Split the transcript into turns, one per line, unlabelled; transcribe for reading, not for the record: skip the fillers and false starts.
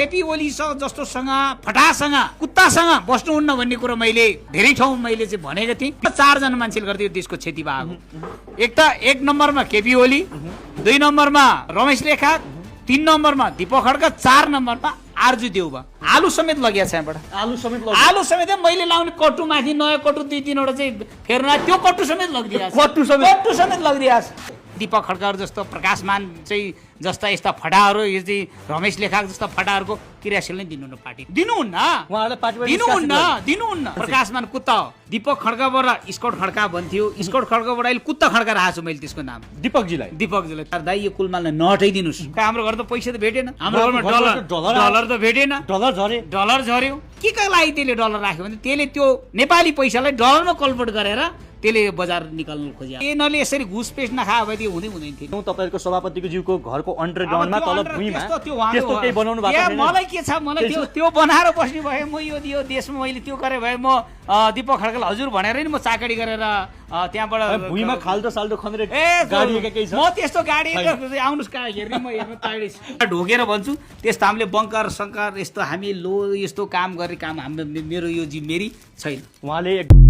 केपी ओलीसँग जस्तोसँग फटासँग कुत्तासँग बस्नुहुन्न भन्ने कुरो मैले धेरै ठाउँ मैले चाहिँ भनेको थिएँ। 4 जना मान्छेले गर्दै यो देशको क्षति भएको। एक नम्बरमा केपी ओली, 2 नम्बरमा रमेश लेखाक, 3 नम्बरमा दीपक खड्का, 4 नम्बरमा आरजु देउबा। आलु समेत लगिया छ यहाँबाट। आलु समेत मैले लाउने कट्टु माथि नयाँ कट्टु 2-3 वटा चाहिँ फेर्न त्यो कट्टु समेत लगिदिया छ। कट्टु समेत लगिदिया छ। दीपक खड्काहरू जस्तो प्रकाशमान चाहिँ जस्ता यस्ता फटाहरू यो चाहिँ रमेश लेखाक जस्ता फटाहरूको क्रियाशील नै दिनुहुन्न पार्टी। दिनुहुन्न प्रकाशमान कुत्ता हो। दीपक खड्काबाट स्कट खड्का भन्थ्यो, स्कट खड्काबाट अहिले कुत्ता खड्का राखेको छु मैले त्यसको नाम। दीपकजीलाई दाइ यो कुलमाललाई नहटाइदिनुहोस्। हाम्रो घर त पैसा त भेटेन, हाम्रो घरमा डलर त भेटेन, डलर झर्यो। के का लागि त्यसले डलर राख्यो भने त्यसले त्यो नेपाली पैसालाई डलरमा कन्भर्ट गरेर त्यसले बजार निकाल्नु खोज्यो। यिनीहरूले यसरी घुसपेस नखायो भए त्यो हुँदैन थियो।
तपाईहरुको सभापतिको ज्यूको घरको अन्डरग्राउन्डमा तल भुइँमा त्यस्तो केही बनाउनु भएको छैन।
मलाई के छ, मलाई त्यो बनाएर बस्ने भए म यो देशमा मैले त्यो गरे भए म दीपक खड्कालाई हजुर भनेर नि म चाकडी गरेर त्यहाँबाट
भुइँमा खाल्डो साल्डो खनेर गाडी केही छ।
म त्यस्तो गाडी आउनुस् का हेर्ने म हेर्न तयार ढोकेर भन्छु। त्यस्तो हामीले बङ्कर शङ्कर यस्तो हामी यस्तो काम गर्ने काम हाम्रो मेरो यो जिम्मेवारी छैन।
उहाँले